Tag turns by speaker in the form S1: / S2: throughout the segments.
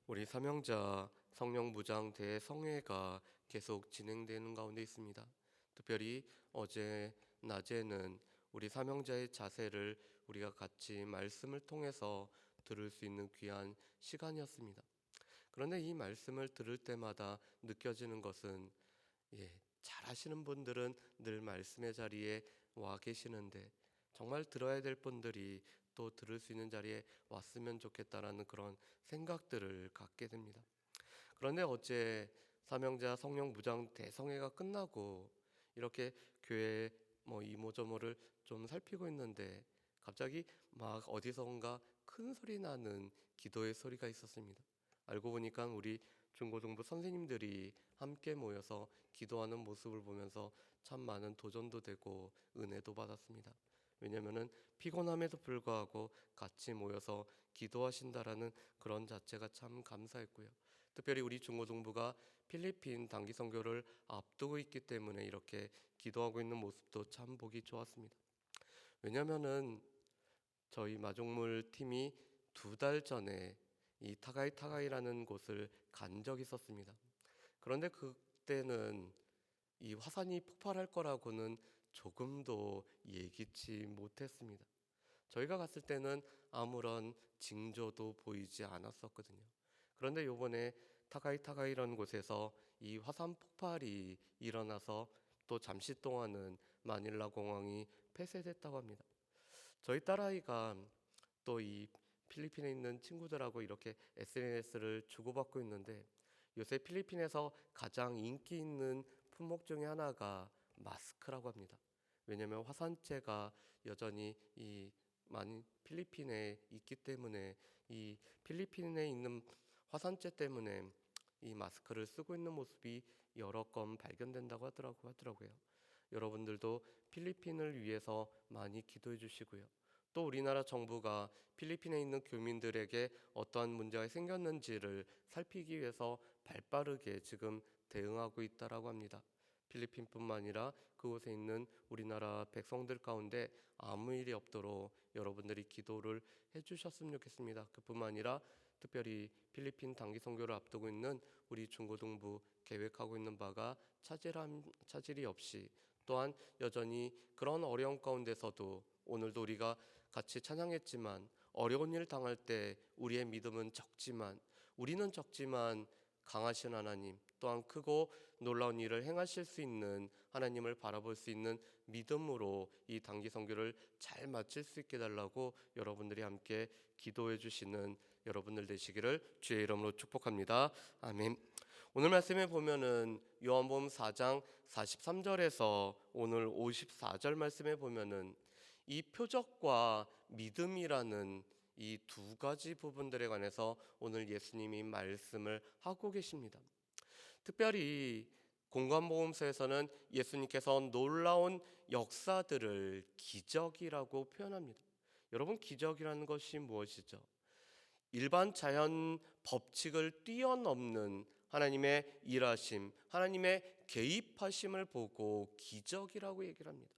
S1: 우리 삼형제 성령무장 대성회가 계속 진행되는 가운데 있습니다. 특별히 어제 낮에는 우리 삼형제의 자세를 우리가 같이 말씀을 통해서 들을 수 있는 귀한 시간이었습니다. 그런데 이 말씀을 들을 때마다 느껴지는 것은 잘 하시는 분들은 늘 말씀의 자리에 와 계시는데 정말 들어야 될 분들이 또 들을 수 있는 자리에 왔으면 좋겠다라는 그런 생각들을 갖게 됩니다. 그런데 어제 삼형제 성령 무장 대성회가 끝나고 이렇게 교회 이모저모를 좀 살피고 있는데 갑자기 막 어디선가 큰 소리 나는 기도의 소리가 있었습니다. 알고 보니까 우리 중고등부 선생님들이 함께 모여서 기도하는 모습을 보면서 참 많은 도전도 되고 은혜도 받았습니다. 왜냐하면 피곤함에도 불구하고 같이 모여서 기도하신다라는 그런 자체가 참 감사했고요. 특별히 우리 중고등부가 필리핀 단기 선교를 앞두고 있기 때문에 이렇게 기도하고 있는 모습도 참 보기 좋았습니다. 왜냐하면은 저희 마종물 팀이 2달 전에 이 타가이타가이라는 곳을 간 적이 있었습니다. 그런데 그때는 이 화산이 폭발할 거라고는 조금도 예기치 못했습니다. 저희가 갔을 때는 아무런 징조도 보이지 않았었거든요. 그런데 요번에 타가이타가이라는 곳에서 이 화산 폭발이 일어나서 또 잠시 동안은 마닐라 공항이 폐쇄됐다고 합니다. 저희 딸아이가 또 이 필리핀에 있는 친구들하고 이렇게 SNS를 주고받고 있는데 요새 필리핀에서 가장 인기 있는 품목 중에 하나가 마스크라고 합니다. 왜냐하면 화산재가 여전히 이 많이 필리핀에 있기 때문에 이 필리핀에 있는 화산재 때문에 이 마스크를 쓰고 있는 모습이 여러 건 발견된다고 하더라고요. 여러분들도 필리핀을 위해서 많이 기도해 주시고요. 또 우리나라 정부가 필리핀에 있는 교민들에게 어떠한 문제가 생겼는지를 살피기 위해서 발빠르게 지금 대응하고 있다라고 합니다. 필리핀뿐만 아니라 그곳에 있는 우리나라 백성들 가운데 아무 일이 없도록 여러분들이 기도를 해주셨으면 좋겠습니다. 그뿐만 아니라 특별히 필리핀 단기 선교를 앞두고 있는 우리 중고등부 계획하고 있는 바가 차질이 없이 또한 여전히 그런 어려움 가운데서도 오늘도 우리가 같이 찬양했지만 어려운 일 당할 때 우리의 믿음은 우리는 적지만 강하신 하나님 또한 크고 놀라운 일을 행하실 수 있는 하나님을 바라볼 수 있는 믿음으로 이 단기 선교를 잘 마칠 수 있게 달라고 여러분들이 함께 기도해 주시는 여러분들 되시기를 주의 이름으로 축복합니다. 아멘. 오늘 말씀에 보면은 요한복음 4장 43절에서 오늘 54절 말씀에 보면은 이 표적과 믿음이라는 이 2가지 부분들에 관해서 오늘 예수님이 말씀을 하고 계십니다. 특별히 공관복음서에서는 예수님께서 놀라운 역사들을 기적이라고 표현합니다. 여러분, 기적이라는 것이 무엇이죠? 일반 자연 법칙을 뛰어넘는 하나님의 일하심, 하나님의 개입하심을 보고 기적이라고 얘기를 합니다.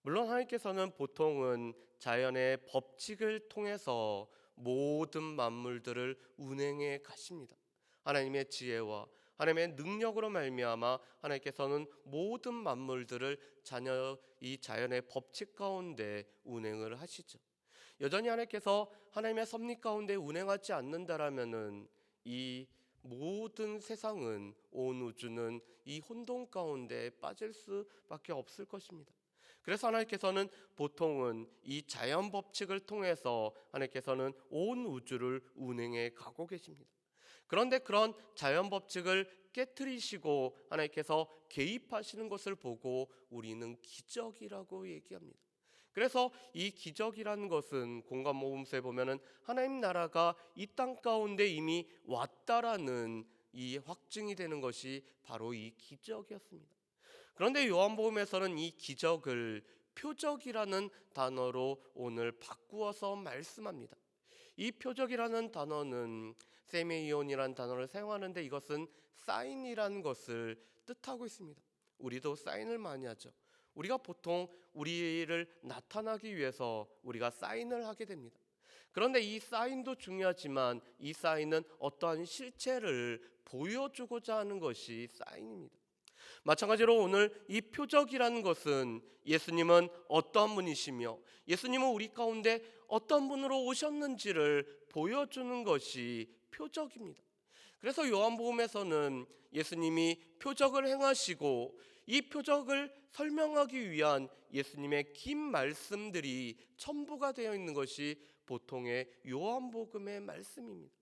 S1: 물론 하나님께서는 보통은 자연의 법칙을 통해서 모든 만물들을 운행해 가십니다. 하나님의 지혜와 하나님의 능력으로 말미암아 하나님께서는 모든 만물들을 이 자연의 법칙 가운데 운행을 하시죠. 여전히 하나님께서 하나님의 섭리 가운데 운행하지 않는다라면은 이 모든 세상은 온 우주는 이 혼돈 가운데 빠질 수밖에 없을 것입니다. 그래서 하나님께서는 보통은 이 자연 법칙을 통해서 하나님께서는 온 우주를 운행해 가고 계십니다. 그런데 그런 자연 법칙을 깨트리시고 하나님께서 개입하시는 것을 보고 우리는 기적이라고 얘기합니다. 그래서 이 기적이라는 것은 공관복음서에 보면은 하나님 나라가 이 땅 가운데 이미 왔다라는 이 확증이 되는 것이 바로 이 기적이었습니다. 그런데 요한복음에서는 이 기적을 표적이라는 단어로 오늘 바꾸어서 말씀합니다. 이 표적이라는 단어는 세메이온이라는 단어를 사용하는데 이것은 사인이라는 것을 뜻하고 있습니다. 우리도 사인을 많이 하죠. 우리가 보통 우리를 나타나기 위해서 우리가 사인을 하게 됩니다. 그런데 이 사인도 중요하지만 이 사인은 어떠한 실체를 보여주고자 하는 것이 사인입니다. 마찬가지로 오늘 이 표적이라는 것은 예수님은 어떠한 분이시며 예수님은 우리 가운데 어떤 분으로 오셨는지를 보여주는 것이 표적입니다. 그래서 요한복음에서는 예수님이 표적을 행하시고 이 표적을 설명하기 위한 예수님의 긴 말씀들이 첨부가 되어 있는 것이 보통의 요한복음의 말씀입니다.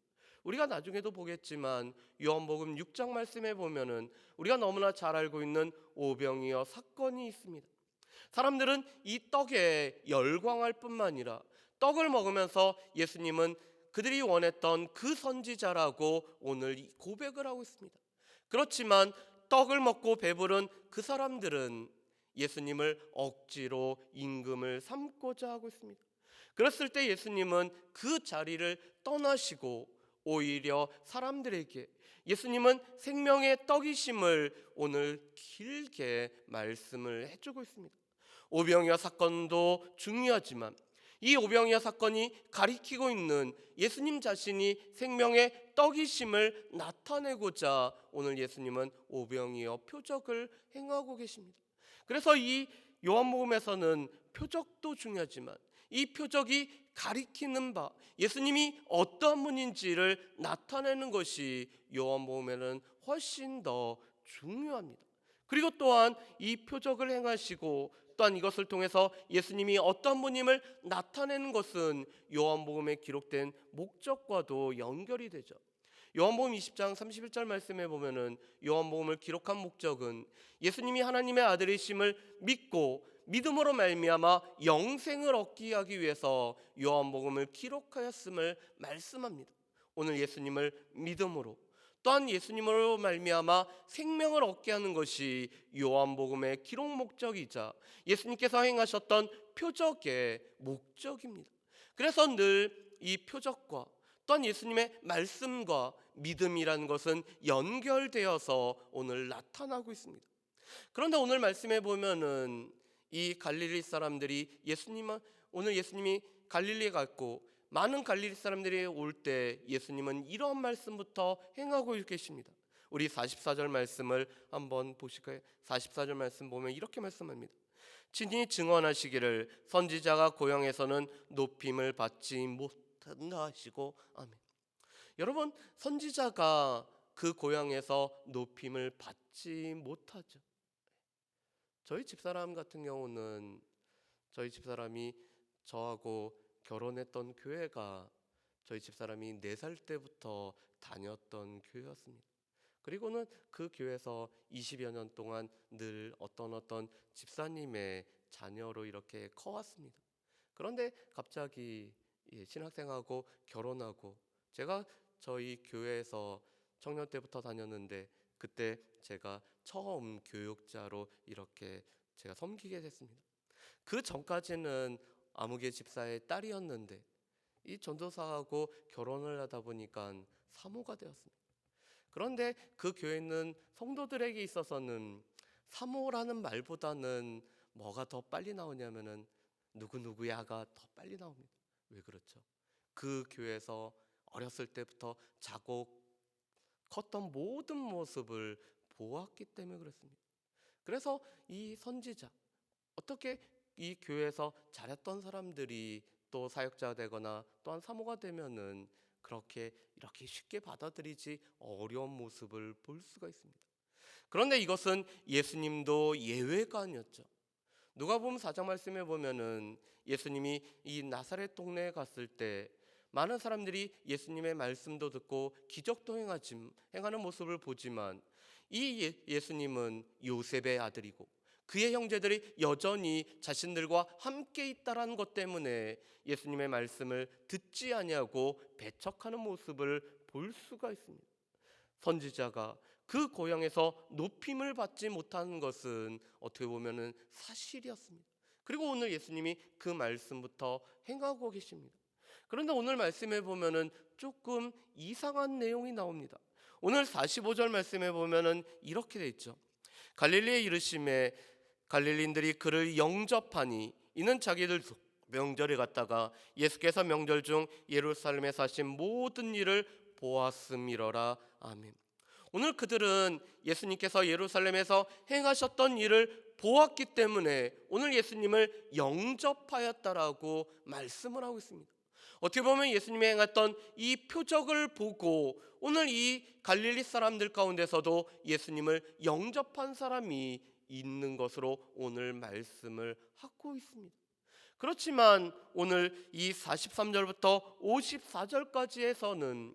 S1: 우리가 나중에도 보겠지만 요한복음 6장 말씀에 보면은 우리가 너무나 잘 알고 있는 오병이어 사건이 있습니다. 사람들은 이 떡에 열광할 뿐만 아니라 떡을 먹으면서 예수님은 그들이 원했던 그 선지자라고 오늘 고백을 하고 있습니다. 그렇지만 떡을 먹고 배부른 그 사람들은 예수님을 억지로 임금을 삼고자 하고 있습니다. 그랬을 때 예수님은 그 자리를 떠나시고 오히려 사람들에게 예수님은 생명의 떡이심을 오늘 길게 말씀을 해주고 있습니다. 오병이어 사건도 중요하지만 이 오병이어 사건이 가리키고 있는 예수님 자신이 생명의 떡이심을 나타내고자 오늘 예수님은 오병이어 표적을 행하고 계십니다. 그래서 이 요한복음에서는 표적도 중요하지만 이 표적이 가리키는 바 예수님이 어떤 분인지를 나타내는 것이 요한복음에는 훨씬 더 중요합니다. 그리고 또한 이 표적을 행하시고 또한 이것을 통해서 예수님이 어떤 분임을 나타내는 것은 요한복음에 기록된 목적과도 연결이 되죠. 요한복음 20장 31절 말씀에 보면은 요한복음을 기록한 목적은 예수님이 하나님의 아들이심을 믿고 믿음으로 말미암아 영생을 얻게 하기 위해서 요한복음을 기록하였음을 말씀합니다. 오늘 예수님을 믿음으로 또한 예수님으로 말미암아 생명을 얻게 하는 것이 요한복음의 기록 목적이자 예수님께서 행하셨던 표적의 목적입니다. 그래서 늘 이 표적과 또한 예수님의 말씀과 믿음이라는 것은 연결되어서 오늘 나타나고 있습니다. 그런데 오늘 말씀에 보면은 이 갈릴리 사람들이 오늘 예수님이 갈릴리에 갔고 많은 갈릴리 사람들이 올 때 예수님은 이런 말씀부터 행하고 계십니다. 우리 44절 말씀을 한번 보실까요? 44절 말씀 보면 이렇게 말씀합니다. 친히 증언하시기를 선지자가 고향에서는 높임을 받지 못한다 하시고 아멘. 여러분, 선지자가 그 고향에서 높임을 받지 못하죠. 저희 집사람 같은 경우는 저희 집사람이 저하고 결혼했던 교회가 저희 집사람이 4살 때부터 다녔던 교회였습니다. 그리고는 그 교회에서 20여 년 동안 늘 어떤 집사님의 자녀로 이렇게 커왔습니다. 그런데 갑자기 신학생하고 결혼하고 제가 저희 교회에서 청년 때부터 다녔는데 그때 제가 처음 교육자로 이렇게 제가 섬기게 됐습니다. 그 전까지는 아무개 집사의 딸이었는데 이 전도사하고 결혼을 하다 보니까 사모가 되었습니다. 그런데 그 교회는 성도들에게 있어서는 사모라는 말보다는 뭐가 더 빨리 나오냐면은 누구누구야가 더 빨리 나옵니다. 왜 그렇죠? 그 교회에서 어렸을 때부터 자고 컸던 모든 모습을 보았기 때문에 그렇습니다. 그래서 이 선지자, 어떻게 이 교회에서 잘했던 사람들이 또 사역자가 되거나 또한 사모가 되면은 이렇게 쉽게 받아들이지 어려운 모습을 볼 수가 있습니다. 그런데 이것은 예수님도 예외가 아니었죠. 누가복음 4장 말씀에 보면은 예수님이 이 나사렛 동네에 갔을 때 많은 사람들이 예수님의 말씀도 듣고 기적도 행하는 모습을 보지만 이 예수님은 요셉의 아들이고 그의 형제들이 여전히 자신들과 함께 있다라는 것 때문에 예수님의 말씀을 듣지 아니하고 배척하는 모습을 볼 수가 있습니다. 선지자가 그 고향에서 높임을 받지 못하는 것은 어떻게 보면은 사실이었습니다. 그리고 오늘 예수님이 그 말씀부터 행하고 계십니다. 그런데 오늘 말씀에 보면은 조금 이상한 내용이 나옵니다. 오늘 45절 말씀에 보면은 이렇게 돼 있죠. 갈릴리에 이르심에 갈릴리인들이 그를 영접하니 이는 자기들 명절에 갔다가 예수께서 명절 중 예루살렘에서 하신 모든 일을 보았음이러라. 아멘. 오늘 그들은 예수님께서 예루살렘에서 행하셨던 일을 보았기 때문에 오늘 예수님을 영접하였다라고 말씀을 하고 있습니다. 어떻게 보면 예수님이 행했던 이 표적을 보고 오늘 이 갈릴리 사람들 가운데서도 예수님을 영접한 사람이 있는 것으로 오늘 말씀을 하고 있습니다. 그렇지만 오늘 이 43절부터 54절까지에서는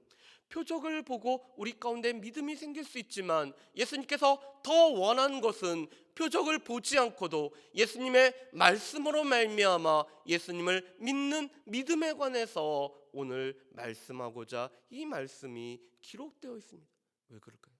S1: 표적을 보고 우리 가운데 믿음이 생길 수 있지만 예수님께서 더 원하는 것은 표적을 보지 않고도 예수님의 말씀으로 말미암아 예수님을 믿는 믿음에 관해서 오늘 말씀하고자 이 말씀이 기록되어 있습니다. 왜 그럴까요?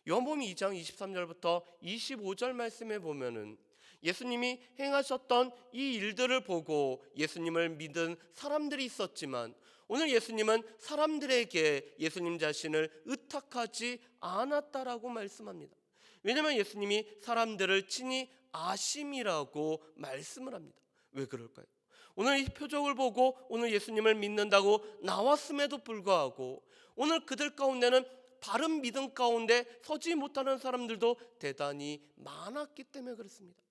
S1: 요한복음 2장 23절부터 25절 말씀에 보면은 예수님이 행하셨던 이 일들을 보고 예수님을 믿은 사람들이 있었지만 오늘 예수님은 사람들에게 예수님 자신을 의탁하지 않았다라고 말씀합니다. 왜냐하면 예수님이 사람들을 친히 아심이라고 말씀을 합니다. 왜 그럴까요? 오늘 이 표적을 보고 오늘 예수님을 믿는다고 나왔음에도 불구하고 오늘 그들 가운데는 바른 믿음 가운데 서지 못하는 사람들도 대단히 많았기 때문에 그렇습니다.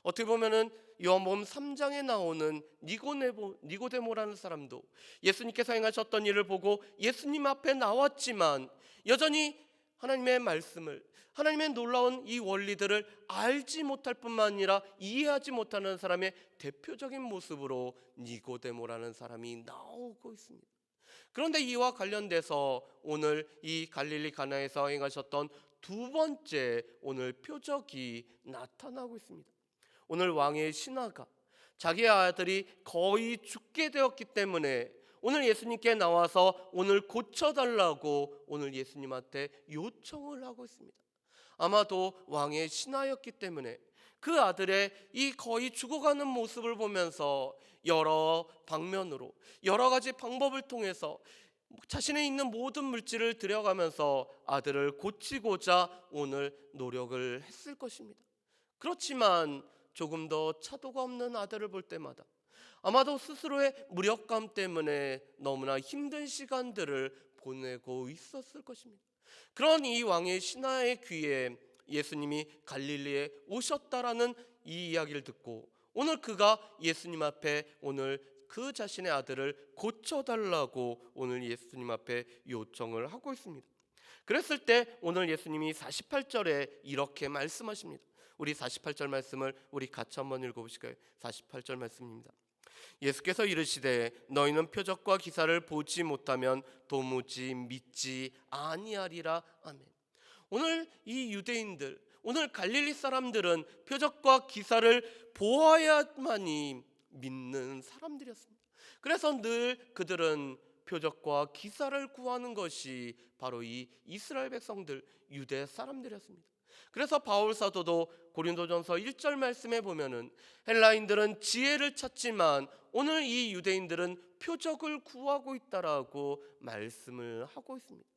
S1: 어떻게 보면은 요한복음 3장에 나오는 니고데모라는 사람도 예수님께서 행하셨던 일을 보고 예수님 앞에 나왔지만 여전히 하나님의 말씀을, 하나님의 놀라운 이 원리들을 알지 못할 뿐만 아니라 이해하지 못하는 사람의 대표적인 모습으로 니고데모라는 사람이 나오고 있습니다. 그런데 이와 관련돼서 오늘 이 갈릴리 가나에서 행하셨던 두 번째 오늘 표적이 나타나고 있습니다. 오늘 왕의 신하가 자기 아들이 거의 죽게 되었기 때문에 오늘 예수님께 나와서 오늘 고쳐달라고 오늘 예수님한테 요청을 하고 있습니다. 아마도 왕의 신하였기 때문에 그 아들의 이 거의 죽어가는 모습을 보면서 여러 방면으로 여러 가지 방법을 통해서 자신의 있는 모든 물질을 들여가면서 아들을 고치고자 오늘 노력을 했을 것입니다. 그렇지만 조금 더 차도가 없는 아들을 볼 때마다 아마도 스스로의 무력감 때문에 너무나 힘든 시간들을 보내고 있었을 것입니다. 그런 이 왕의 신하의 귀에 예수님이 갈릴리에 오셨다라는 이 이야기를 듣고 오늘 그가 예수님 앞에 오늘 그 자신의 아들을 고쳐달라고 오늘 예수님 앞에 요청을 하고 있습니다. 그랬을 때 오늘 예수님이 48절에 이렇게 말씀하십니다. 우리 48절 말씀을 우리 같이 한번 읽어보실까요? 48절 말씀입니다. 예수께서 이르시되 너희는 표적과 기사를 보지 못하면 도무지 믿지 아니하리라. 아멘. 오늘 이 유대인들, 오늘 갈릴리 사람들은 표적과 기사를 보아야만이 믿는 사람들이었습니다. 그래서 늘 그들은 표적과 기사를 구하는 것이 바로 이 이스라엘 백성들, 유대 사람들이었습니다. 그래서 바울 사도도 고린도전서 1절 말씀에 보면은 헬라인들은 지혜를 찾지만 오늘 이 유대인들은 표적을 구하고 있다라고 말씀을 하고 있습니다.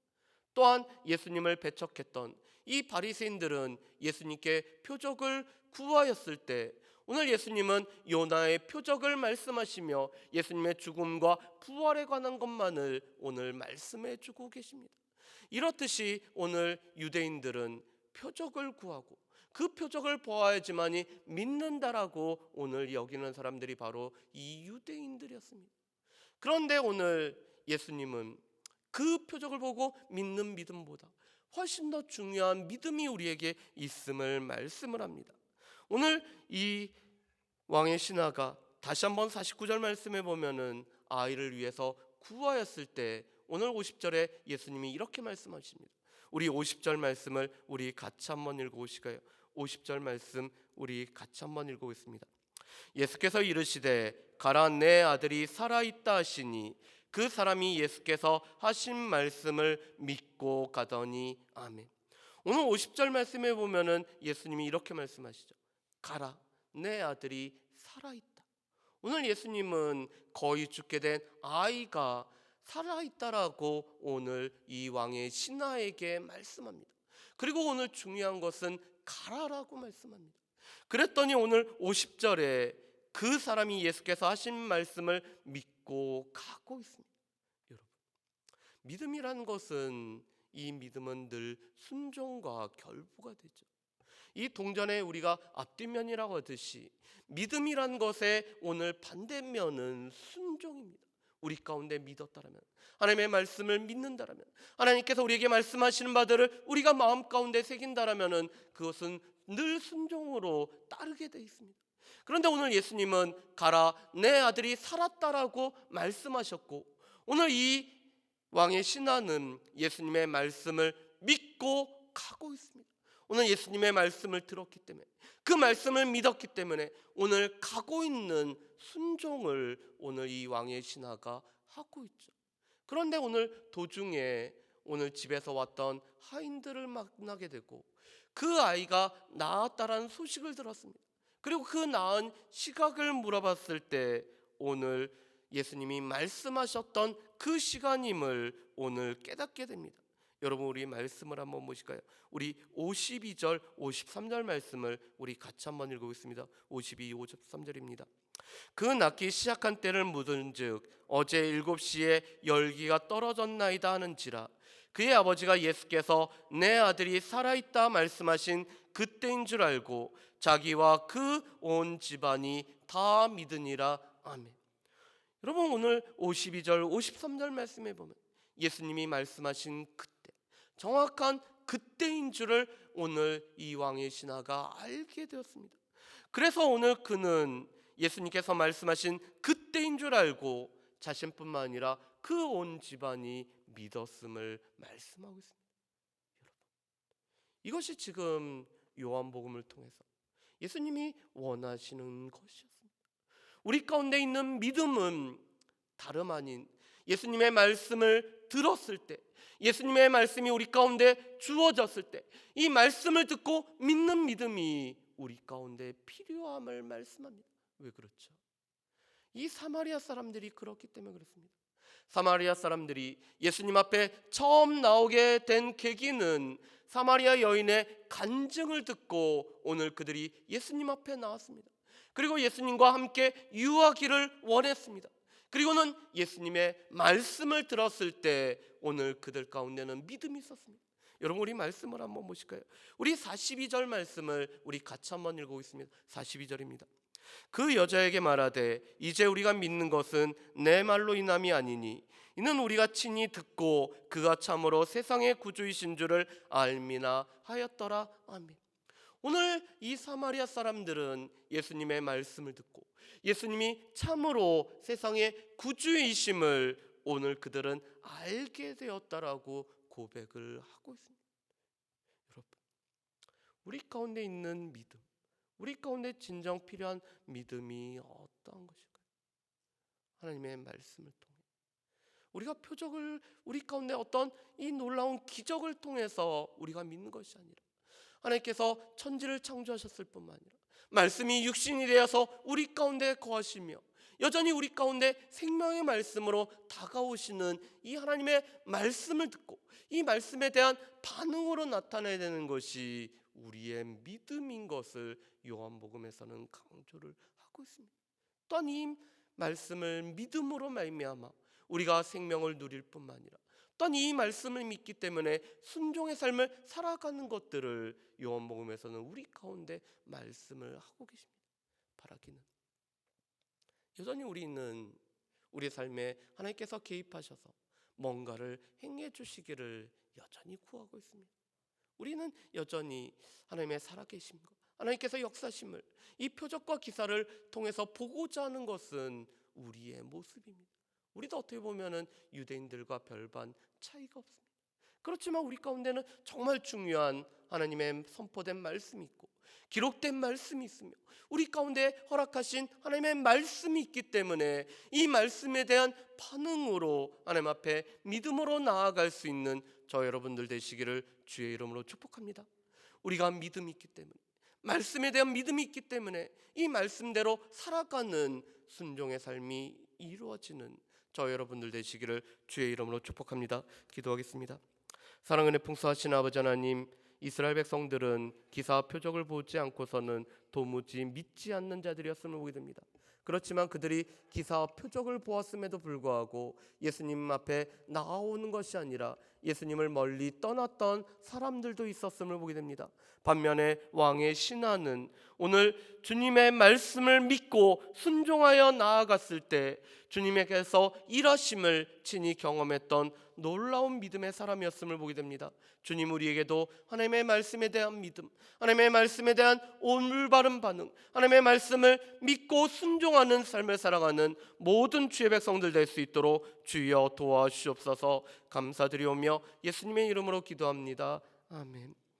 S1: 또한 예수님을 배척했던 이 바리새인들은 예수님께 표적을 구하였을 때 오늘 예수님은 요나의 표적을 말씀하시며 예수님의 죽음과 부활에 관한 것만을 오늘 말씀해 주고 계십니다. 이렇듯이 오늘 유대인들은 표적을 구하고 그 표적을 보아야지만이 믿는다라고 오늘 여기는 사람들이 바로 이 유대인들이었습니다. 그런데 오늘 예수님은 그 표적을 보고 믿는 믿음보다 훨씬 더 중요한 믿음이 우리에게 있음을 말씀을 합니다. 오늘 이 왕의 신하가 다시 한번 49절 말씀에 보면은 아이를 위해서 구하였을 때 오늘 50절에 예수님이 이렇게 말씀하십니다. 우리 50절 말씀을 우리 같이 한번 읽어보실까요? 50절 말씀 우리 같이 한번 읽어보겠습니다. 예수께서 이르시되 가라 내 아들이 살아있다 하시니 그 사람이 예수께서 하신 말씀을 믿고 가더니 아멘. 오늘 50절 말씀에 보면은 예수님이 이렇게 말씀하시죠. 가라 내 아들이 살아있다. 오늘 예수님은 거의 죽게 된 아이가 살아있다라고 오늘 이 왕의 신하에게 말씀합니다. 그리고 오늘 중요한 것은 가라라고 말씀합니다. 그랬더니 오늘 50절에 그 사람이 예수께서 하신 말씀을 믿고 가고 있습니다. 여러분, 믿음이라는 것은, 이 믿음은 늘 순종과 결부가 되죠. 이 동전에 우리가 앞뒷면이라고 하듯이 믿음이라는 것의 오늘 반대면은 순종입니다. 우리 가운데 믿었다라면, 하나님의 말씀을 믿는다라면, 하나님께서 우리에게 말씀하시는 바들을 우리가 마음 가운데 새긴다라면은 그것은 늘 순종으로 따르게 되어 있습니다. 그런데 오늘 예수님은 가라, 내 아들이 살았다라고 말씀하셨고, 오늘 이 왕의 신하는 예수님의 말씀을 믿고 가고 있습니다. 오늘 예수님의 말씀을 들었기 때문에, 그 말씀을 믿었기 때문에 오늘 가고 있는 순종을 오늘 이 왕의 신하가 하고 있죠. 그런데 오늘 도중에 오늘 집에서 왔던 하인들을 만나게 되고, 그 아이가 낳았다라는 소식을 들었습니다. 그리고 그 낳은 시각을 물어봤을 때 오늘 예수님이 말씀하셨던 그 시간임을 오늘 깨닫게 됩니다. 여러분, 우리 말씀을 한번 보실까요? 우리 52절 53절 말씀을 우리 같이 한번 읽어보겠습니다. 52, 53절입니다. 그 낳기 시작한 때를 묻은즉 어제 7시에 열기가 떨어졌나이다 하는지라. 그의 아버지가 예수께서 내 아들이 살아있다 말씀하신 그때인 줄 알고 자기와 그 온 집안이 다 믿으니라. 아멘. 여러분, 오늘 52절 53절 말씀에 보면 예수님이 말씀하신 그때, 정확한 그때인 줄을 오늘 이 왕의 신하가 알게 되었습니다. 그래서 오늘 그는 예수님께서 말씀하신 그때인 줄 알고 자신뿐만 아니라 그 온 집안이 믿었음을 말씀하고 있습니다. 여러분, 이것이 지금 요한복음을 통해서 예수님이 원하시는 것이었습니다. 우리 가운데 있는 믿음은 다름 아닌 예수님의 말씀을 들었을 때, 예수님의 말씀이 우리 가운데 주어졌을 때, 이 말씀을 듣고 믿는 믿음이 우리 가운데 필요함을 말씀합니다. 왜 그렇죠? 이 사마리아 사람들이 그렇기 때문에 그렇습니다. 사마리아 사람들이 예수님 앞에 처음 나오게 된 계기는 사마리아 여인의 간증을 듣고 오늘 그들이 예수님 앞에 나왔습니다. 그리고 예수님과 함께 유하기를 원했습니다. 그리고는 예수님의 말씀을 들었을 때 오늘 그들 가운데는 믿음이 있었습니다. 여러분, 우리 말씀을 한번 보실까요? 우리 42절 말씀을 우리 같이 한번 읽어보겠습니다. 42절입니다. 그 여자에게 말하되 이제 우리가 믿는 것은 내 말로 인함이 아니니 이는 우리가 친히 듣고 그가 참으로 세상의 구주이신 줄을 알미나 하였더라. 아멘. 오늘 이 사마리아 사람들은 예수님의 말씀을 듣고 예수님이 참으로 세상의 구주이심을 오늘 그들은 알게 되었다라고 고백을 하고 있습니다. 여러분, 우리 가운데 있는 믿음, 우리 가운데 진정 필요한 믿음이 어떠한 것일까요? 하나님의 말씀을 통해 우리가 표적을, 우리 가운데 어떤 이 놀라운 기적을 통해서 우리가 믿는 것이 아니라 하나님께서 천지를 창조하셨을 뿐만 아니라 말씀이 육신이 되어서 우리 가운데 거하시며 여전히 우리 가운데 생명의 말씀으로 다가오시는 이 하나님의 말씀을 듣고 이 말씀에 대한 반응으로 나타나야 되는 것이 우리의 믿음인 것을 요한복음에서는 강조를 하고 있습니다. 또한 이 말씀을 믿음으로 말미암아 우리가 생명을 누릴 뿐만 아니라 또한 이 말씀을 믿기 때문에 순종의 삶을 살아가는 것들을 요한복음에서는 우리 가운데 말씀을 하고 계십니다. 바라기는 여전히 우리는 우리 삶에 하나님께서 개입하셔서 뭔가를 행해 주시기를 여전히 구하고 있습니다. 우리는 여전히 하나님의 살아계신 것, 하나님께서 역사심을 이 표적과 기사를 통해서 보고자 하는 것은 우리의 모습입니다. 우리도 어떻게 보면은 유대인들과 별반 차이가 없습니다. 그렇지만 우리 가운데는 정말 중요한 하나님의 선포된 말씀이 있고 기록된 말씀이 있으며 우리 가운데 허락하신 하나님의 말씀이 있기 때문에 이 말씀에 대한 반응으로 하나님 앞에 믿음으로 나아갈 수 있는 저 여러분들 되시기를 주의 이름으로 축복합니다. 우리가 믿음이 있기 때문에, 말씀에 대한 믿음이 있기 때문에 이 말씀대로 살아가는 순종의 삶이 이루어지는 저 여러분들 되시기를 주의 이름으로 축복합니다. 기도하겠습니다. 사랑은혜 풍성하신 아버지 하나님, 이스라엘 백성들은 기사와 표적을 보지 않고서는 도무지 믿지 않는 자들이었음을 보게 됩니다. 그렇지만 그들이 기사와 표적을 보았음에도 불구하고 예수님 앞에 나아오는 것이 아니라 예수님을 멀리 떠났던 사람들도 있었음을 보게 됩니다. 반면에 왕의 신하는 오늘 주님의 말씀을 믿고 순종하여 나아갔을 때 주님에게서 일하심을 친히 경험했던 놀라운 믿음의 사람이었음을 보게 됩니다. 주님 우리에게도 하나님의 말씀에 대한 믿음, 하나님의 말씀에 대한 올바른 반응, 하나님의 말씀을 믿고 순종하는 삶을 살아가는 모든 주의 백성들 될 수 있도록 주여 도와주시옵소서. 감사드리오며 예수님의 이름으로 기도합니다. 아멘.